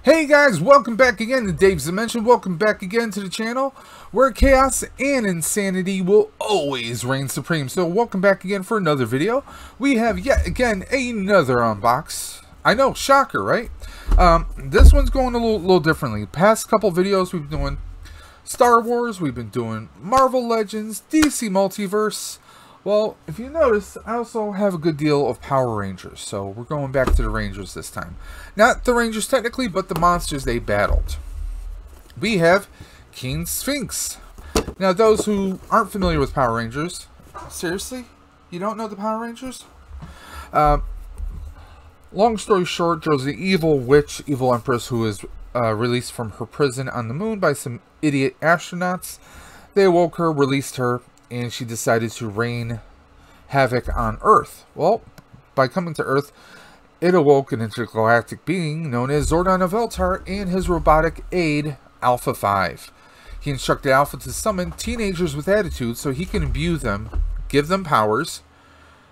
Hey guys, welcome back again to Dave's Dimension. Welcome back again to the channel where chaos and insanity will always reign supreme. So welcome back again for another video. We have yet again another unbox. I know, shocker, right? This one's going a little differently. Past couple videos we've been doing Star Wars, we've been doing Marvel Legends, DC Multiverse. Well, if you notice, I also have a good deal of Power Rangers, so we're going back to the Rangers this time. Not the Rangers technically, but the monsters they battled. We have King Sphinx. Now, those who aren't familiar with Power Rangers, seriously? You don't know the Power Rangers? Long story short, there was the evil witch, evil empress, who was released from her prison on the moon by some idiot astronauts. They awoke her, released her, and she decided to rain havoc on Earth. Well, by coming to Earth, it awoke an intergalactic being known as Zordon of Eltar and his robotic aide, Alpha 5. He instructed Alpha to summon teenagers with attitude so he can imbue them, give them powers,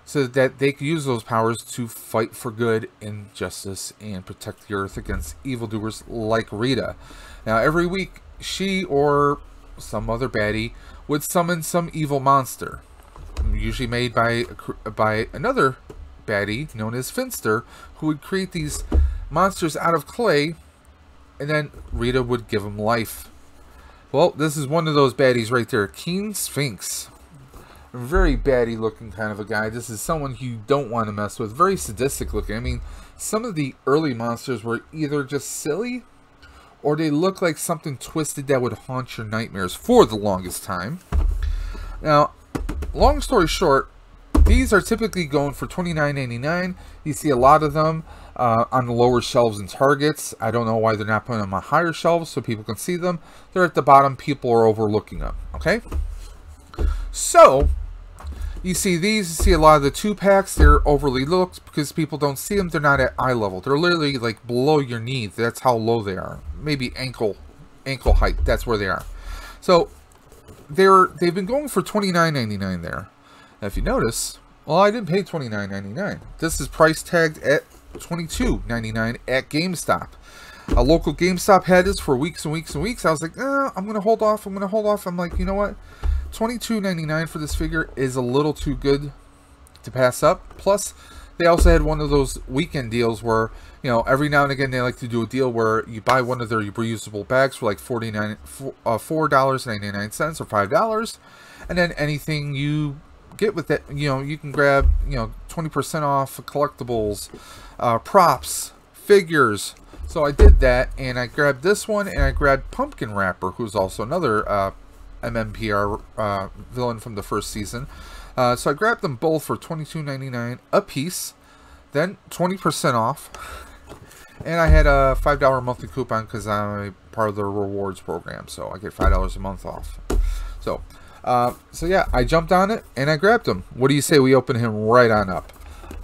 so that they could use those powers to fight for good and justice and protect the Earth against evildoers like Rita. Now, every week, she or some other baddie would summon some evil monster, usually made by another baddie known as Finster, who would create these monsters out of clay, and then Rita would give them life. Well, this is one of those baddies right there, King Sphinx. A very baddie looking kind of a guy. This is someone you don't want to mess with. Very sadistic looking. I mean, some of the early monsters were either just silly, or they look like something twisted that would haunt your nightmares for the longest time. Now, long story short, these are typically going for $29.99. You see a lot of them on the lower shelves in Targets. I don't know why they're not putting them on higher shelves so people can see them. They're at the bottom. People are overlooking them. Okay? So, you see these, you see a lot of the 2-packs, they're overly looked because people don't see them. They're not at eye level. They're literally like below your knee. That's how low they are. Maybe ankle height. That's where they are. So, they've been going for $29.99 there. Now, if you notice, well, I didn't pay $29.99. This is price tagged at $22.99 at GameStop. A local GameStop had this for weeks and weeks and weeks. I was like, I'm going to hold off. I'm like, you know what? $22.99 for this figure is a little too good to pass up. Plus, they also had one of those weekend deals where, you know, every now and again they like to do a deal where you buy one of their reusable bags for like $4.99 or $5, and then anything you get with that, you know, you can grab, you know, 20% off collectibles, props, figures. So I did that, and I grabbed this one, and I grabbed Pumpkin Rapper, who's also another MMPR villain from the first season. So I grabbed them both for $22.99 a piece, then 20% off, and I had a $5 monthly coupon because I'm part of the rewards program, so I get $5 a month off. So yeah, I jumped on it and I grabbed him. What do you say we open him right on up?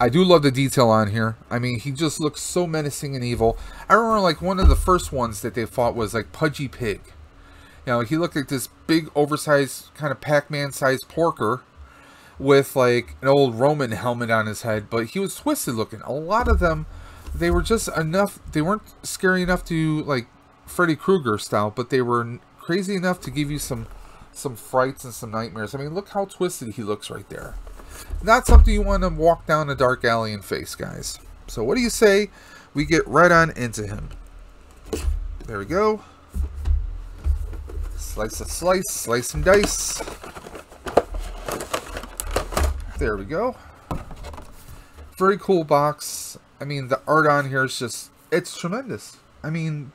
I do love the detail on here. I mean, he just looks so menacing and evil. I remember like one of the first ones that they fought was like Pudgy Pig. You know, he looked like this big, oversized, kind of Pac-Man sized porker with like an old Roman helmet on his head, but he was twisted looking. A lot of them, they were just enough, they weren't scary enough to like Freddy Krueger style, but they were crazy enough to give you some frights and some nightmares. I mean, look how twisted he looks right there. Not something you want to walk down a dark alley and face, guys. So what do you say we get right on into him? There we go. Slice and dice. There we go. Very cool box. I mean, the art on here is just, it's tremendous. I mean,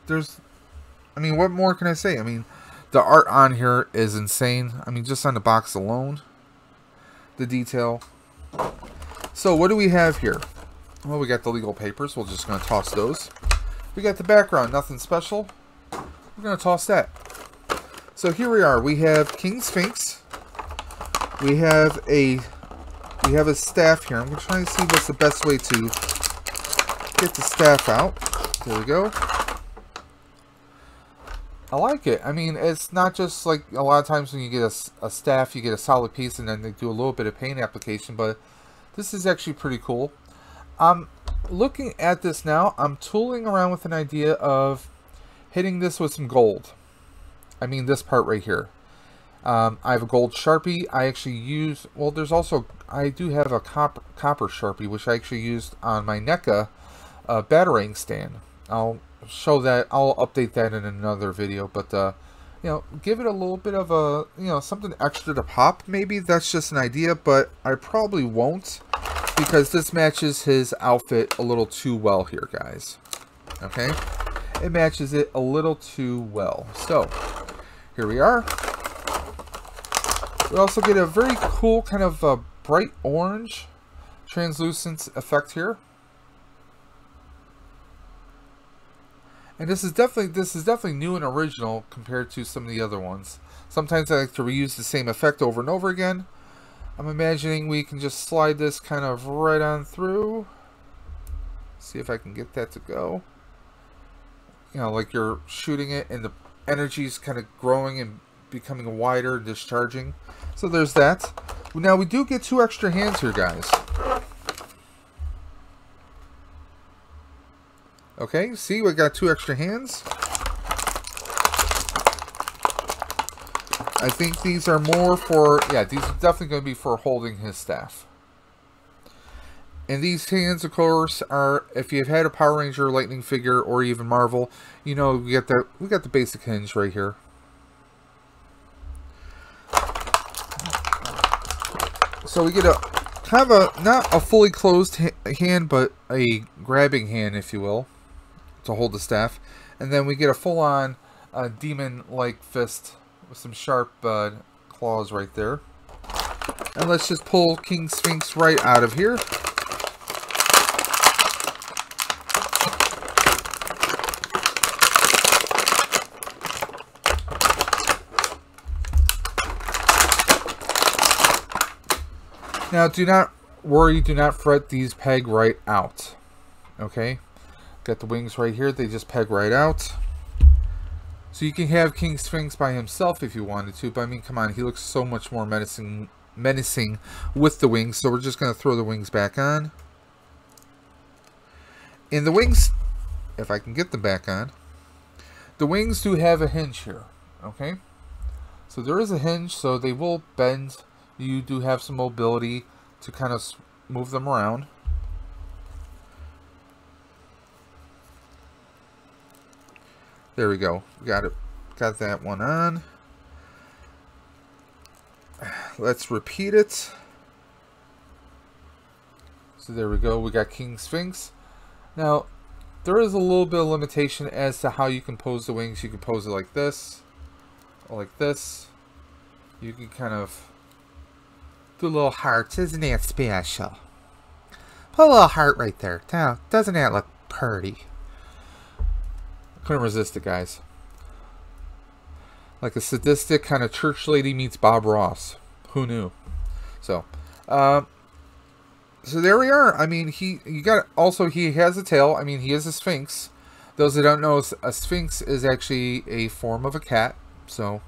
what more can I say? I mean, the art on here is insane. I mean, just on the box alone, the detail. So what do we have here? Well, we got the legal papers. We're just going to toss those. We got the background, nothing special. We're going to toss that. So here we are. We have King Sphinx. We have a staff here. I'm trying to see what's the best way to get the staff out. There we go. I like it. I mean, it's not just like a lot of times when you get a staff, you get a solid piece and then they do a little bit of paint application, but this is actually pretty cool. looking at this now, I'm tooling around with an idea of hitting this with some gold. I mean this part right here. I have a gold Sharpie. I actually use, well, there's also, I do have a copper Sharpie, which I actually used on my NECA batarang stand. I'll show that, I'll update that in another video, but you know, give it a little bit of a, you know, something extra to pop. Maybe that's just an idea, but I probably won't, because this matches his outfit a little too well here, guys. Okay? It matches it a little too well. So, here we are. We also get a very cool kind of bright orange translucent effect here. And this is definitely new and original compared to some of the other ones. Sometimes I like to reuse the same effect over and over again. I'm imagining we can just slide this kind of right on through. See if I can get that to go. You know, like you're shooting it and the energy's kind of growing and becoming wider and discharging. So there's that. Now we do get 2 extra hands here, guys. Okay, see, we got 2 extra hands. I think these are more for, yeah, these are definitely going to be for holding his staff. And these hands, of course, are, if you've had a Power Ranger Lightning figure or even Marvel, you know, we got the basic hinge right here. So we get a kind of a, not a fully closed hand, but a grabbing hand, if you will, to hold the staff. And then we get a full-on demon-like fist with some sharp claws right there. And let's just pull King Sphinx right out of here. Now, do not worry, do not fret, these peg right out. Okay? Got the wings right here, they just peg right out. So you can have King Sphinx by himself if you wanted to, but I mean, come on, he looks so much more menacing with the wings, so we're just going to throw the wings back on. And the wings, if I can get them back on, the wings do have a hinge here, okay? So there is a hinge, so they will bend. You do have some mobility to kind of move them around. There we go. Got it. Got that one on. Let's repeat it. So there we go. We got King Sphinx. Now, there is a little bit of limitation as to how you can pose the wings. You can pose it like this, or like this. You can kind of do little hearts. Isn't that special? Put a little heart right there. Now, doesn't that look pretty? Couldn't resist it, guys. Like a sadistic kind of church lady meets Bob Ross. Who knew? So there we are. I mean, he has a tail. I mean, he is a Sphinx. Those that don't know, a Sphinx is actually a form of a cat. So,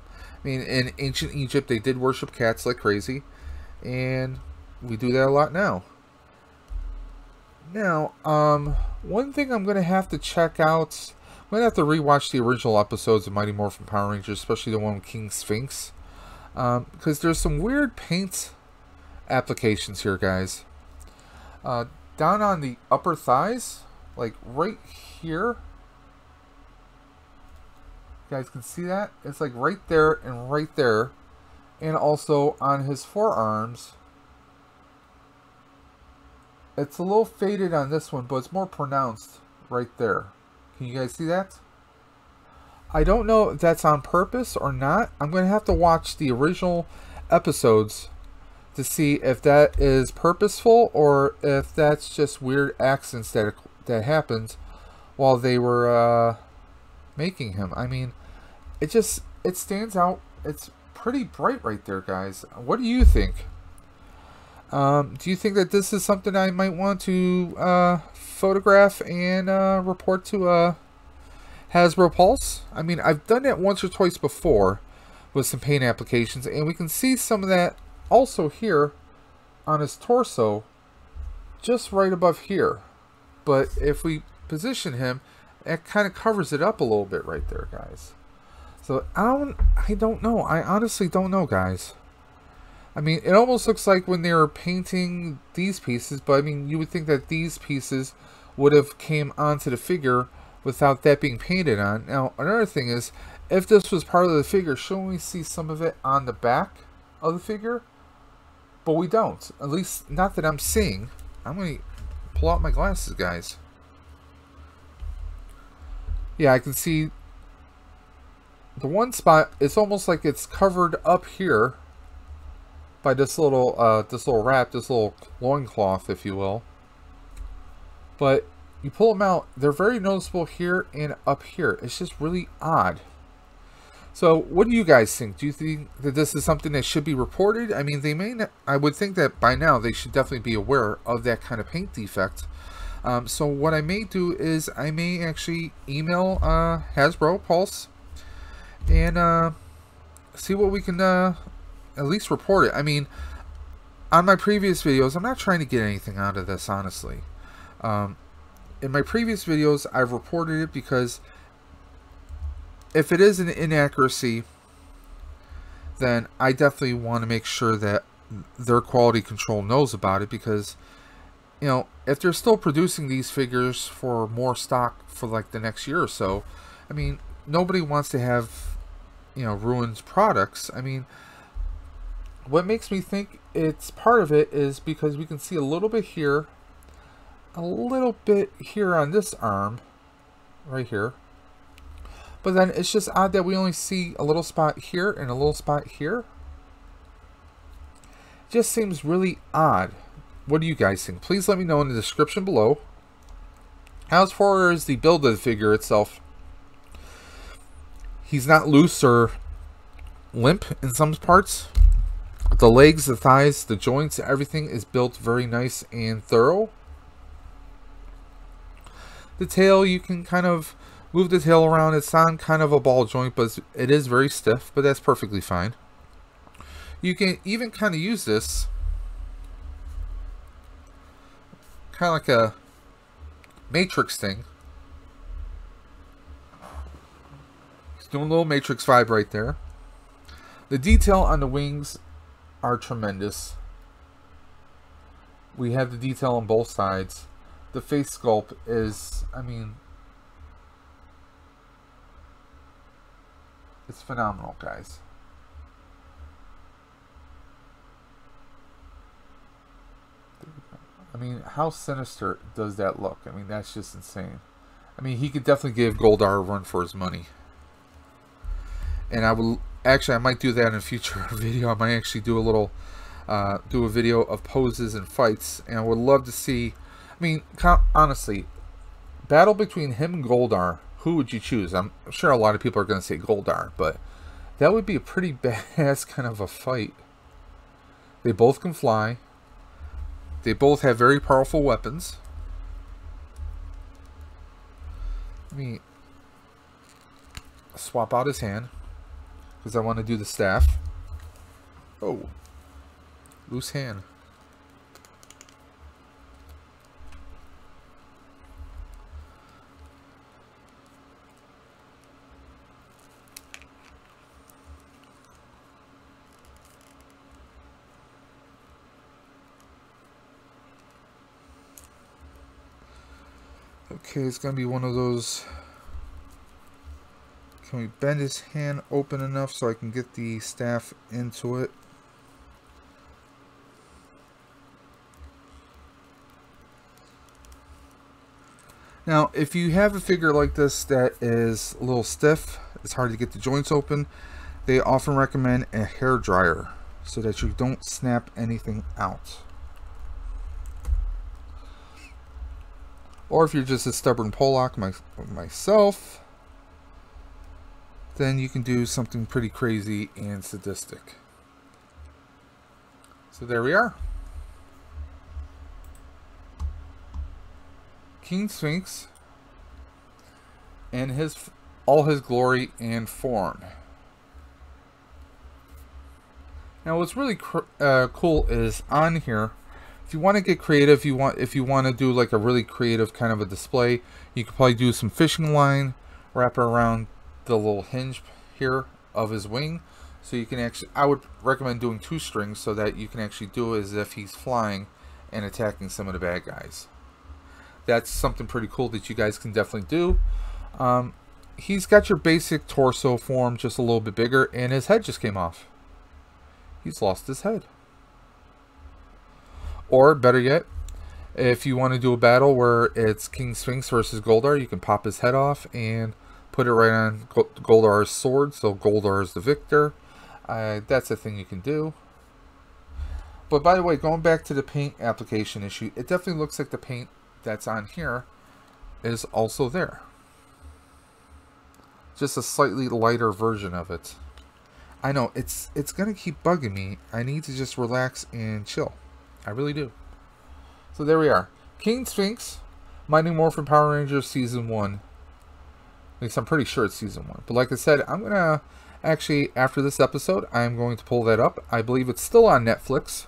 I mean, in ancient Egypt, they did worship cats like crazy. And we do that a lot now. Now, one thing I'm going to have to check out, I'm going to have to rewatch the original episodes of Mighty Morphin Power Rangers, especially the one with King Sphinx. Because there's some weird paint applications here, guys. Down on the upper thighs, like right here. You guys can see that? It's like right there and right there. And also on his forearms. It's a little faded on this one, but it's more pronounced right there. Can you guys see that? I don't know if that's on purpose or not. I'm going to have to watch the original episodes to see if that is purposeful or if that's just weird accidents that happened while they were making him. I mean, it stands out. It's pretty bright right there, guys. What do you think? Do you think that this is something I might want to photograph and report to Hasbro Pulse? I mean, I've done it once or twice before with some paint applications, and we can see some of that also here on his torso, just right above here. But if we position him, it kind of covers it up a little bit right there, guys. So I don't know. I honestly don't know, guys. I mean, it almost looks like when they were painting these pieces, but I mean, you would think that these pieces would have came onto the figure without that being painted on. Now, another thing is, if this was part of the figure, shouldn't we see some of it on the back of the figure? But we don't. At least, not that I'm seeing. I'm going to pull out my glasses, guys. Yeah, I can see the one spot. It's almost like it's covered up here by this little wrap, this little loincloth, if you will. But you pull them out, they're very noticeable here and up here. It's just really odd. So, what do you guys think? Do you think that this is something that should be reported? I mean, they may not, I would think that by now they should definitely be aware of that kind of paint defect. So what I may do is I may actually email Hasbro Pulse and see what we can at least report it. I mean, on my previous videos, I'm not trying to get anything out of this, honestly. In my previous videos, I've reported it because if it is an inaccuracy, then I definitely want to make sure that their quality control knows about it, because, you know, if they're still producing these figures for more stock for like the next year or so, I mean, nobody wants to have, you know, ruined products. I mean, what makes me think it's part of it is because we can see a little bit here, a little bit here on this arm, right here. But then it's just odd that we only see a little spot here and a little spot here. Just seems really odd. What do you guys think? Please let me know in the description below. As far as the build of the figure itself, he's not loose or limp in some parts. The legs, the thighs, the joints, everything is built very nice and thorough. The tail, you can kind of move the tail around. It's on kind of a ball joint, but it is very stiff, but that's perfectly fine. You can even kind of use this kind of like a Matrix thing. He's doing a little Matrix vibe right there. The detail on the wings are tremendous. We have the detail on both sides. The face sculpt is, I mean, it's phenomenal, guys. I mean, how sinister does that look? I mean, that's just insane. I mean, he could definitely give Goldar a run for his money. And I will actually, I might do that in a future video. I might actually do a little, do a video of poses and fights. And I would love to see, I mean, honestly, battle between him and Goldar, who would you choose? I'm sure a lot of people are going to say Goldar, but that would be a pretty badass kind of a fight. They both can fly. They both have very powerful weapons. Let me swap out his hand, because I want to do the staff. Oh, loose hand. Okay, it's going to be one of those. Can we bend his hand open enough so I can get the staff into it? Now, if you have a figure like this that is a little stiff, it's hard to get the joints open, they often recommend a hair dryer so that you don't snap anything out. Or if you're just a stubborn Pollock myself, then you can do something pretty crazy and sadistic. So there we are. King Sphinx in all his glory and form. Now what's really cool is on here, if you want to get creative, if you want to do like a really creative kind of a display, you could probably do some fishing line, wrap it around the little hinge here of his wing, so you can actually, I would recommend doing 2 strings so that you can actually do it as if he's flying and attacking some of the bad guys. That's something pretty cool that you guys can definitely do. He's got your basic torso form, just a little bit bigger, and his head just came off. He's lost his head. Or better yet, if you want to do a battle where it's King Sphinx versus Goldar, you can pop his head off and put it right on Goldar's sword, so Goldar is the victor. That's a thing you can do. But by the way, going back to the paint application issue, it definitely looks like the paint that's on here is also there. Just a slightly lighter version of it. I know, it's going to keep bugging me. I need to just relax and chill. I really do. So there we are. King Sphinx, Mighty Morphin Power Rangers Season 1. At least I'm pretty sure it's Season 1. But like I said, I'm going to actually, after this episode, I'm going to pull that up. I believe it's still on Netflix.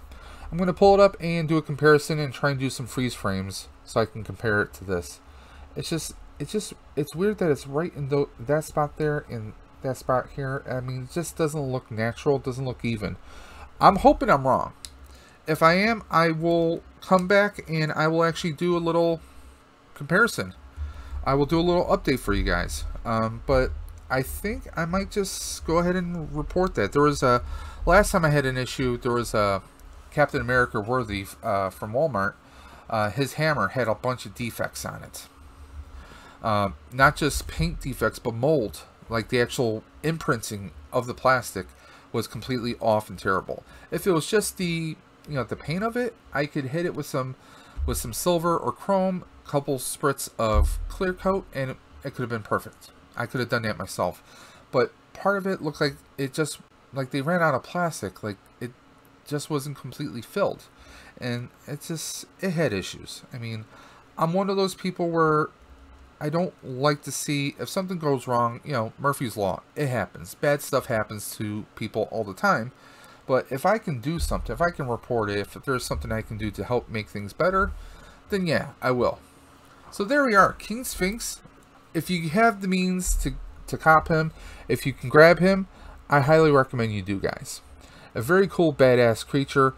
I'm going to pull it up and do a comparison and try and do some freeze frames so I can compare it to this. It's weird that it's right in that spot there and that spot here. I mean, it just doesn't look natural. It doesn't look even. I'm hoping I'm wrong. If I am, I will come back and I will actually do a little comparison. I will do a little update for you guys. But I think I might just go ahead and report that. There was a, last time I had an issue, there was a Captain America Worthy from Walmart. His hammer had a bunch of defects on it. Not just paint defects, but mold. Like the actual imprinting of the plastic was completely off and terrible. If it was just the, you know, the paint of it, I could hit it with some silver or chrome, couple spritz of clear coat, and it could have been perfect. I could have done that myself. But part of it looked like it just, like they ran out of plastic. Like it just wasn't completely filled. And it had issues. I mean, I'm one of those people where I don't like to see, if something goes wrong, you know, Murphy's Law, it happens. Bad stuff happens to people all the time. But if I can do something, if I can report it, if there's something I can do to help make things better, then yeah, I will. So there we are, King Sphinx. If you have the means to cop him, if you can grab him, I highly recommend you do, guys. A very cool, badass creature.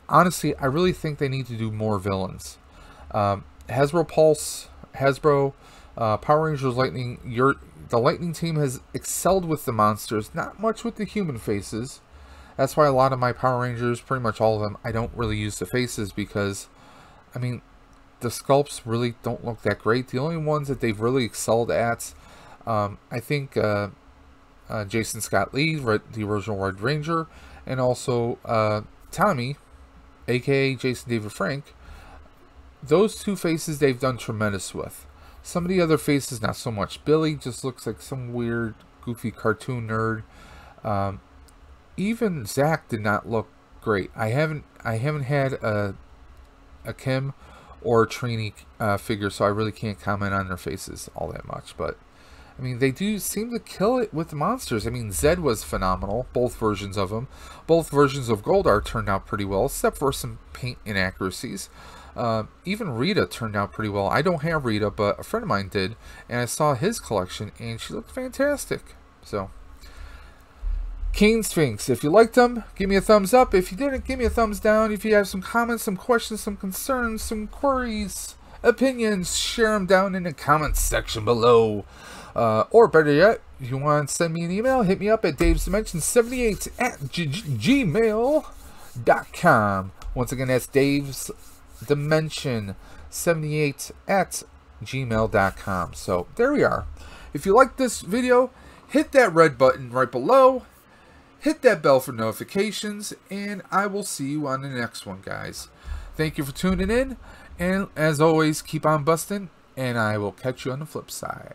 Honestly, I really think they need to do more villains. Hasbro Pulse, Hasbro, Power Rangers Lightning, the Lightning team has excelled with the monsters, not much with the human faces. That's why a lot of my Power Rangers, pretty much all of them, I don't really use the faces because, I mean, the sculpts really don't look that great. The only ones that they've really excelled at, I think Jason Scott Lee, the original Red Ranger, and also Tommy, aka Jason David Frank. Those 2 faces they've done tremendous with. Some of the other faces, not so much. Billy just looks like some weird, goofy cartoon nerd. Even Zach did not look great. I haven't had a Kim or a Trini figure, so I really can't comment on their faces all that much. But I mean, they do seem to kill it with the monsters. I mean, Zed was phenomenal, both versions of him. Both versions of Goldar turned out pretty well, except for some paint inaccuracies. Even Rita turned out pretty well. I don't have Rita, but a friend of mine did, and I saw his collection, and she looked fantastic. So, King Sphinx, if you liked them, give me a thumbs up. If you didn't, give me a thumbs down. If you have some comments, some questions, some concerns, some queries, opinions, share them down in the comments section below. Or better yet, if you want to send me an email, hit me up at davesdimension78 at gmail.com. Once again, that's davesdimension78 at gmail.com. So, there we are. If you like this video, hit that red button right below. Hit that bell for notifications, and I will see you on the next one, guys. Thank you for tuning in, and as always, keep on busting, and I will catch you on the flip side.